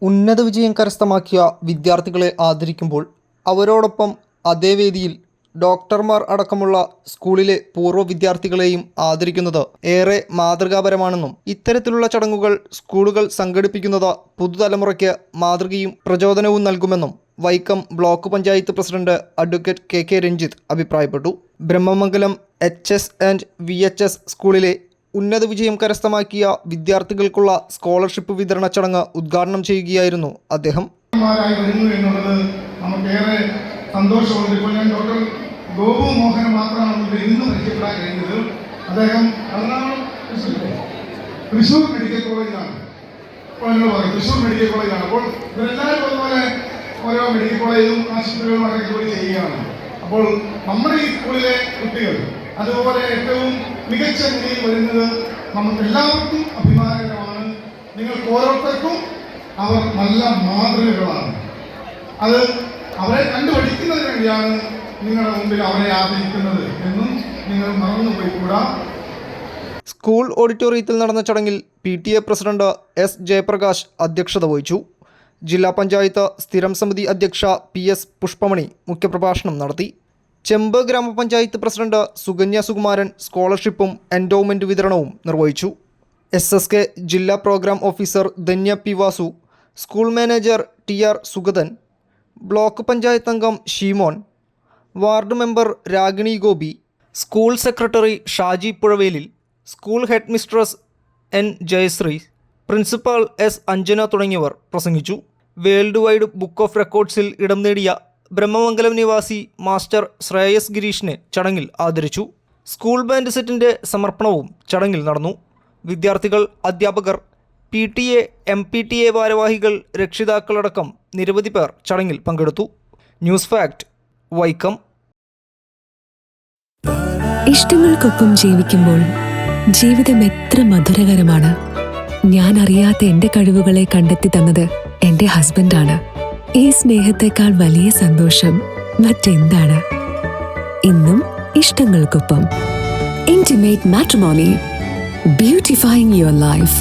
ഉന്നത വിജയം കരസ്ഥമാക്കിയ വിദ്യാർത്ഥികളെ ആദരിക്കുമ്പോൾ അവരോടൊപ്പം അതേ വേദിയിൽ ഡോക്ടർമാർ അടക്കമുള്ള സ്കൂളിലെ പൂർവ്വ വിദ്യാർത്ഥികളെയും ആദരിക്കുന്നത് ഏറെ മാതൃകാപരമാണെന്നും ഇത്തരത്തിലുള്ള ചടങ്ങുകൾ സ്കൂളുകൾ സംഘടിപ്പിക്കുന്നത് പുതുതലമുറയ്ക്ക് മാതൃകയും പ്രചോദനവും നൽകുമെന്നും Vaikom block panchayat president advocate K Ranjith അഭിപ്രായപ്പെട്ടു. ബ്രഹ്മമംഗലം HS ആൻഡ് VHS സ്കൂളിലെ ഉന്നത വിജയം കരസ്ഥമാക്കിയ വിദ്യാർത്ഥികൾക്കുള്ള സ്കോളർഷിപ്പ് വിതരണ ചടങ്ങ് ഉദ്ഘാടനം ചെയ്യുകയായിരുന്നു അദ്ദേഹം. നമുക്കേറെ സന്തോഷമുണ്ട്. ഇപ്പോൾ ഞാൻ ഡോക്ടർ ഗോപു മോഹൻ മാത്രമാണ് നമുക്ക് ഇന്ന് പരിചയപ്പെടാൻ കഴിഞ്ഞത്. അദ്ദേഹം തൃശ്ശൂർ മെഡിക്കൽ കോളേജിലാണ്. അപ്പോൾ എന്നോട് പറയും തൃശ്ശൂർ മെഡിക്കൽ കോളേജാണ്. അപ്പോൾ ഇവരെല്ലാവരും അതുപോലെ ഓരോ മെഡിക്കൽ കോളേജും ആശുപത്രികളും അടക്കം ജോലി ചെയ്യുകയാണ്. അപ്പോൾ നമ്മുടെ ഈ സ്കൂളിലെ കുട്ടികൾ അതുപോലെ ഏറ്റവും മികച്ച നിലയിൽ വരുന്നത് നമുക്ക് എല്ലാവർക്കും അഭിമാനകരമാണ്. നിങ്ങൾക്ക് ഓരോരുത്തർക്കും അവർ നല്ല മാതൃകകളാണ്. അത് അവരെ കണ്ടുപഠിക്കുന്നതിന് വേണ്ടിയാണ് നിങ്ങളുടെ മുമ്പിൽ അവരെ ആദരിക്കുന്നത് എന്നും നിങ്ങൾ മറന്നുപോയിക്കൂടാ. സ്കൂൾ ഓഡിറ്റോറിയത്തിൽ നടന്ന ചടങ്ങിൽ PTA പ്രസിഡന്റ് S ജയപ്രകാശ് അധ്യക്ഷത വഹിച്ചു. ജില്ലാ പഞ്ചായത്ത് സ്ഥിരം സമിതി അധ്യക്ഷ PS പുഷ്പമണി മുഖ്യപ്രഭാഷണം നടത്തി. ചെമ്പ് ഗ്രാമപഞ്ചായത്ത് പ്രസിഡന്റ് സുകന്യ സുകുമാരൻ സ്കോളർഷിപ്പും എൻഡോവ്മെൻറ്റ് വിതരണവും നിർവഹിച്ചു. SSK ജില്ലാ programme officer Dhanya P Vasu, school manager TR Sugathan, block panchayat അംഗം Sheemon, ward member Ragini Gopi, school secretary Shaji Puzhavelil, school head mistress N Jayasree, principal S Anjana തുടങ്ങിയവർ പ്രസംഗിച്ചു. വേൾഡ് വൈഡ് ബുക്ക് ഓഫ് റെക്കോർഡ്സിൽ ഇടം നേടിയ ബ്രഹ്മമംഗലം നിവാസി മാസ്റ്റർ ശ്രേയസ് ഗിരീഷിനെ ചടങ്ങിൽ ആദരിച്ചു. സ്കൂൾ ബാൻഡ് സെറ്റിൻ്റെ സമർപ്പണവും ചടങ്ങിൽ നടന്നു. വിദ്യാർത്ഥികൾ, അധ്യാപകർ, PTA, MPTA ഭാരവാഹികൾ, രക്ഷിതാക്കളടക്കം നിരവധി പേർ ചടങ്ങിൽ പങ്കെടുത്തു. News fact, Vaikom. ഇഷ്ടങ്ങൾക്കൊപ്പം ജീവിക്കുമ്പോൾ ജീവിതം എത്ര മധുരകരമാണ്. ഞാൻ അറിയാത്ത എൻ്റെ കഴിവുകളെ കണ്ടെത്തി തന്നത് എൻ്റെ ഹസ്ബൻഡാണ്. ഈ സ്നേഹത്തെക്കാൾ വലിയ സന്തോഷം മറ്റെന്താണ്? ഇന്നും ഇഷ്ടങ്ങൾക്കൊപ്പം. Intimate Matrimony, beautifying your life.